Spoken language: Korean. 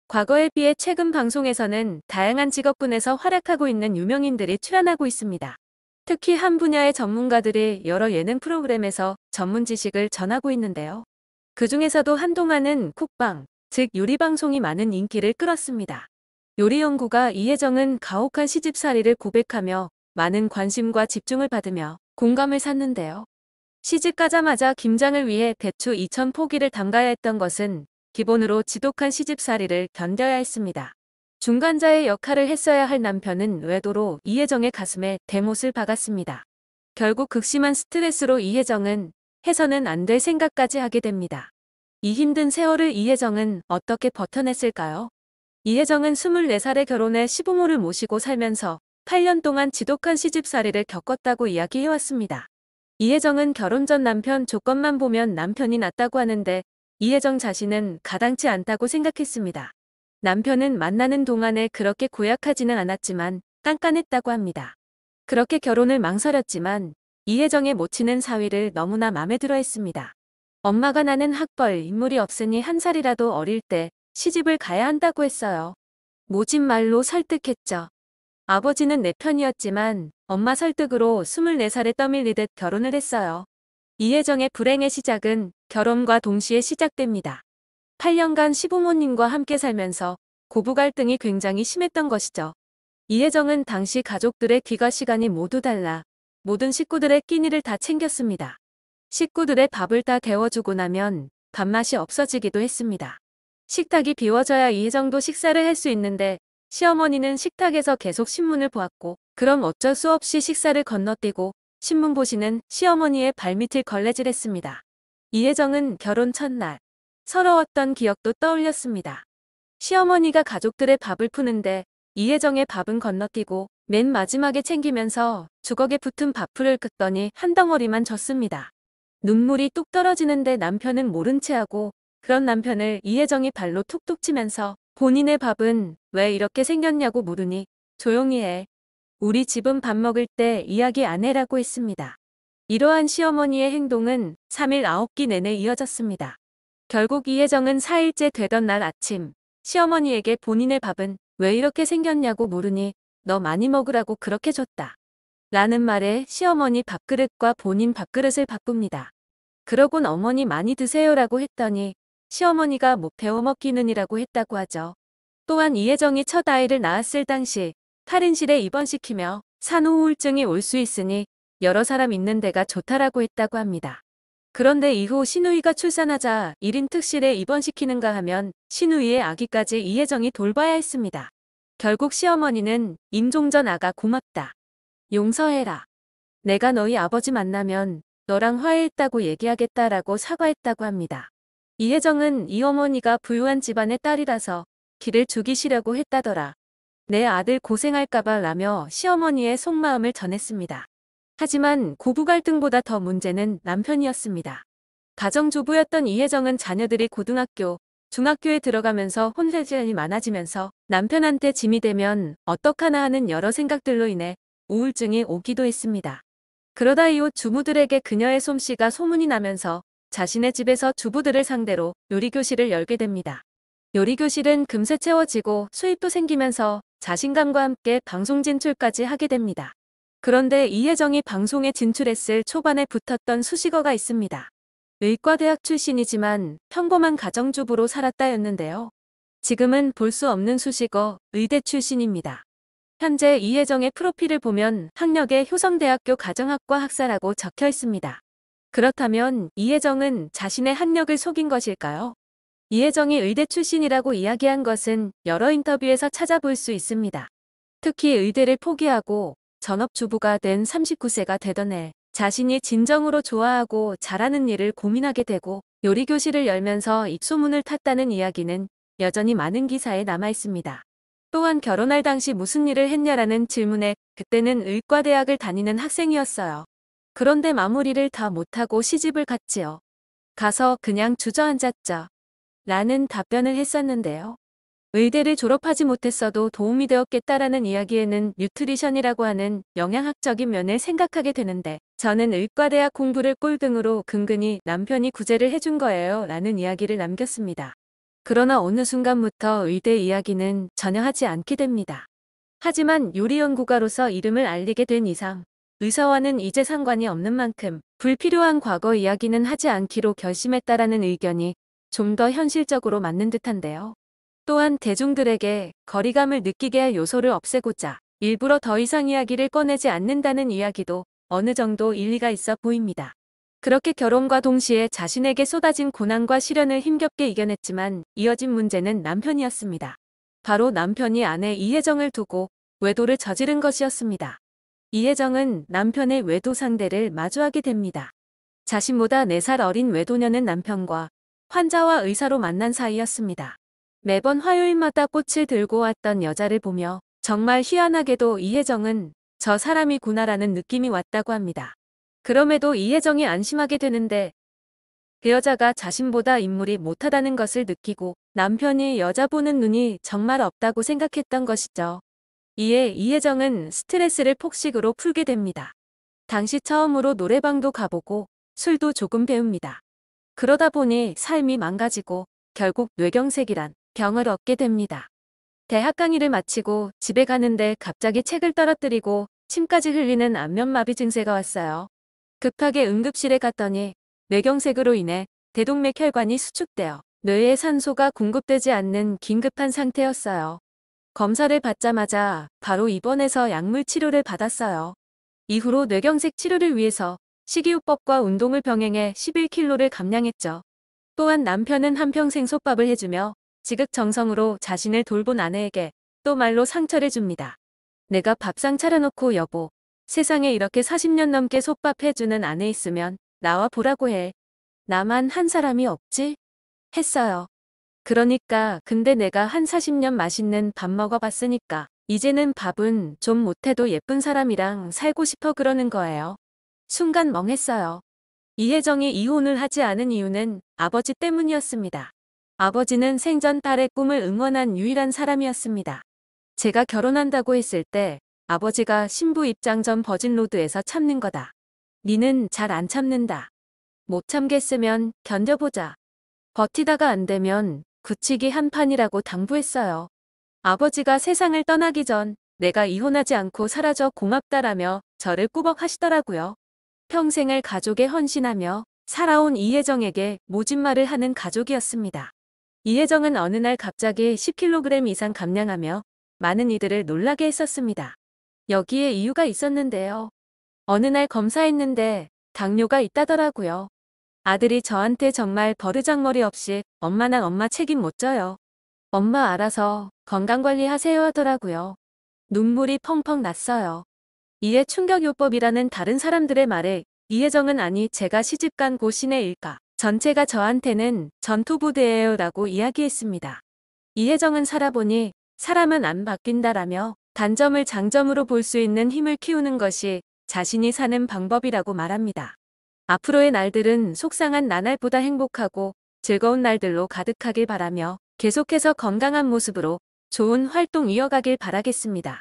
과거에 비해 최근 방송에서는 다양한 직업군에서 활약하고 있는 유명인들이 출연하고 있습니다. 특히 한 분야의 전문가들이 여러 예능 프로그램에서 전문 지식을 전하고 있는데요. 그 중에서도 한동안은 쿡방, 즉 요리방송이 많은 인기를 끌었습니다. 요리연구가 이혜정은 가혹한 시집살이를 고백하며 많은 관심과 집중을 받으며 공감을 샀는데요. 시집 가자마자 김장을 위해 대추 2천 포기를 담가야 했던 것은 기본으로 지독한 시집살이를 견뎌야 했습니다. 중간자의 역할을 했어야 할 남편은 외도로 이혜정의 가슴에 대못을 박았습니다. 결국 극심한 스트레스로 이혜정은 해서는 안 될 생각까지 하게 됩니다. 이 힘든 세월을 이혜정은 어떻게 버텨냈을까요? 이혜정은 24살에 결혼해 시부모를 모시고 살면서 8년 동안 지독한 시집살이를 겪었다고 이야기해왔습니다. 이혜정은 결혼 전 남편 조건만 보면 남편이 낫다고 하는데 이혜정 자신은 가당치 않다고 생각했습니다. 남편은 만나는 동안에 그렇게 고약하지는 않았지만 깐깐했다고 합니다. 그렇게 결혼을 망설였지만 이혜정의 모치는 사위를 너무나 마음에 들어 했습니다. 엄마가 나는 학벌, 인물이 없으니 한 살이라도 어릴 때 시집을 가야 한다고 했어요. 모진 말로 설득했죠. 아버지는 내 편이었지만 엄마 설득으로 24살에 떠밀리듯 결혼을 했어요. 이혜정의 불행의 시작은 결혼과 동시에 시작됩니다. 8년간 시부모님과 함께 살면서 고부 갈등이 굉장히 심했던 것이죠. 이혜정은 당시 가족들의 귀가 시간이 모두 달라 모든 식구들의 끼니를 다 챙겼습니다. 식구들의 밥을 다 데워주고 나면 밥맛이 없어지기도 했습니다. 식탁이 비워져야 이혜정도 식사를 할 수 있는데 시어머니는 식탁에서 계속 신문을 보았고 그럼 어쩔 수 없이 식사를 건너뛰고 신문 보시는 시어머니의 발밑을 걸레질했습니다. 이혜정은 결혼 첫날 서러웠던 기억도 떠올렸습니다. 시어머니가 가족들의 밥을 푸는데 이혜정의 밥은 건너뛰고 맨 마지막에 챙기면서 주걱에 붙은 밥풀을 긋더니 한 덩어리만 줬습니다. 눈물이 뚝 떨어지는데 남편은 모른 채 하고 그런 남편을 이혜정이 발로 툭툭 치면서 본인의 밥은 왜 이렇게 생겼냐고 물으니 조용히 해. 우리 집은 밥 먹을 때 이야기 안 해라고 했습니다. 이러한 시어머니의 행동은 3일 9끼 내내 이어졌습니다. 결국 이혜정은 4일째 되던 날 아침 시어머니에게 본인의 밥은 왜 이렇게 생겼냐고 물으니 너 많이 먹으라고 그렇게 줬다. 라는 말에 시어머니 밥그릇과 본인 밥그릇을 바꿉니다. 그러곤 어머니 많이 드세요라고 했더니 시어머니가 못 배워 먹기는이라고 했다고 하죠. 또한 이혜정이 첫 아이를 낳았을 당시 탈인실에 입원시키며 산후우울증이 올 수 있으니 여러 사람 있는 데가 좋다라고 했다고 합니다. 그런데 이후 시누이가 출산하자 1인 특실에 입원시키는가 하면 시누이의 아기까지 이혜정이 돌봐야 했습니다. 결국 시어머니는 임종 전 아가 고맙다. 용서해라. 내가 너희 아버지 만나면 너랑 화해했다고 얘기하겠다라고 사과했다고 합니다. 이혜정은 이 어머니가 부유한 집안의 딸이라서 기를 죽이시려고 했다더라. 내 아들 고생할까봐 라며 시어머니의 속마음을 전했습니다. 하지만 고부 갈등보다 더 문제는 남편이었습니다. 가정주부였던 이혜정은 자녀들이 고등학교, 중학교에 들어가면서 혼혈질환이 많아지면서 남편한테 짐이 되면 어떡하나 하는 여러 생각들로 인해 우울증이 오기도 했습니다. 그러다 이후 주부들에게 그녀의 솜씨가 소문이 나면서 자신의 집에서 주부들을 상대로 요리교실을 열게 됩니다. 요리교실은 금세 채워지고 수입도 생기면서 자신감과 함께 방송 진출까지 하게 됩니다. 그런데 이혜정이 방송에 진출했을 초반에 붙었던 수식어가 있습니다. 의과대학 출신이지만 평범한 가정주부로 살았다였는데요. 지금은 볼 수 없는 수식어 의대 출신입니다. 현재 이혜정의 프로필을 보면 학력에 효성대학교 가정학과 학사라고 적혀 있습니다. 그렇다면 이혜정은 자신의 학력을 속인 것일까요? 이혜정이 의대 출신이라고 이야기한 것은 여러 인터뷰에서 찾아볼 수 있습니다. 특히 의대를 포기하고 전업주부가 된 39세가 되던 해 자신이 진정으로 좋아하고 잘하는 일을 고민하게 되고 요리교실을 열면서 입소문을 탔다는 이야기는 여전히 많은 기사에 남아 있습니다. 또한 결혼할 당시 무슨 일을 했냐라는 질문에 그때는 의과대학을 다니는 학생이었어요. 그런데 마무리를 다 못하고 시집을 갔지요. 가서 그냥 주저앉았죠. 라는 답변을 했었는데요. 의대를 졸업하지 못했어도 도움이 되었겠다라는 이야기에는 뉴트리션이라고 하는 영양학적인 면을 생각하게 되는데 저는 의과대학 공부를 꼴등으로 근근히 남편이 구제를 해준 거예요 라는 이야기를 남겼습니다. 그러나 어느 순간부터 의대 이야기는 전혀 하지 않게 됩니다. 하지만 요리연구가로서 이름을 알리게 된 이상 의사와는 이제 상관이 없는 만큼 불필요한 과거 이야기는 하지 않기로 결심했다라는 의견이 좀 더 현실적으로 맞는 듯한데요. 또한 대중들에게 거리감을 느끼게 할 요소를 없애고자 일부러 더 이상 이야기를 꺼내지 않는다는 이야기도 어느 정도 일리가 있어 보입니다. 그렇게 결혼과 동시에 자신에게 쏟아진 고난과 시련을 힘겹게 이겨냈지만 이어진 문제는 남편이었습니다. 바로 남편이 아내 이혜정을 두고 외도를 저지른 것이었습니다. 이혜정은 남편의 외도 상대를 마주하게 됩니다. 자신보다 4살 어린 외도녀는 남편과 환자와 의사로 만난 사이였습니다. 매번 화요일마다 꽃을 들고 왔던 여자를 보며 정말 희한하게도 이혜정은 저 사람이구나라는 느낌이 왔다고 합니다. 그럼에도 이혜정이 안심하게 되는데 그 여자가 자신보다 인물이 못하다는 것을 느끼고 남편이 여자 보는 눈이 정말 없다고 생각했던 것이죠. 이에 이혜정은 스트레스를 폭식으로 풀게 됩니다. 당시 처음으로 노래방도 가보고 술도 조금 배웁니다. 그러다 보니 삶이 망가지고 결국 뇌경색이란 병을 얻게 됩니다. 대학 강의를 마치고 집에 가는데 갑자기 책을 떨어뜨리고 침까지 흘리는 안면마비 증세가 왔어요. 급하게 응급실에 갔더니 뇌경색으로 인해 대동맥 혈관이 수축되어 뇌에 산소가 공급되지 않는 긴급한 상태였어요. 검사를 받자마자 바로 입원해서 약물 치료를 받았어요. 이후로 뇌경색 치료를 위해서 식이요법과 운동을 병행해 11kg를 감량했죠. 또한 남편은 한평생 솥밥을 해주며 지극정성으로 자신을 돌본 아내에게 또 말로 상처를 줍니다. 내가 밥상 차려놓고 여보, 세상에 이렇게 40년 넘게 솥밥 해주는 아내 있으면 나와 보라고 해. 나만 한 사람이 없지? 했어요. 그러니까 근데 내가 한 40년 맛있는 밥 먹어봤으니까 이제는 밥은 좀 못해도 예쁜 사람이랑 살고 싶어 그러는 거예요. 순간 멍했어요. 이혜정이 이혼을 하지 않은 이유는 아버지 때문이었습니다. 아버지는 생전 딸의 꿈을 응원한 유일한 사람이었습니다. 제가 결혼한다고 했을 때 아버지가 신부 입장 전 버진로드에서 참는 거다. 니는 잘 안 참는다. 못 참겠으면 견뎌보자. 버티다가 안 되면 굳히기 한판이라고 당부했어요. 아버지가 세상을 떠나기 전 내가 이혼하지 않고 살아줘 고맙다라며 저를 꾸벅하시더라고요. 평생을 가족에 헌신하며 살아온 이혜정에게 모진 말을 하는 가족이었습니다. 이혜정은 어느 날 갑자기 10kg 이상 감량하며 많은 이들을 놀라게 했었습니다. 여기에 이유가 있었는데요. 어느 날 검사했는데 당뇨가 있다더라고요. 아들이 저한테 정말 버르장머리 없이 엄마는 엄마 책임 못 져요. 엄마 알아서 건강관리 하세요 하더라고요. 눈물이 펑펑 났어요. 이에 충격요법이라는 다른 사람들의 말에 이혜정은 아니 제가 시집간 고 시내 일가 전체가 저한테는 전투부대예요 라고 이야기했습니다. 이혜정은 살아보니 사람은 안 바뀐다라며 단점을 장점으로 볼 수 있는 힘을 키우는 것이 자신이 사는 방법이라고 말합니다. 앞으로의 날들은 속상한 나날보다 행복하고 즐거운 날들로 가득하길 바라며 계속해서 건강한 모습으로 좋은 활동 이어가길 바라겠습니다.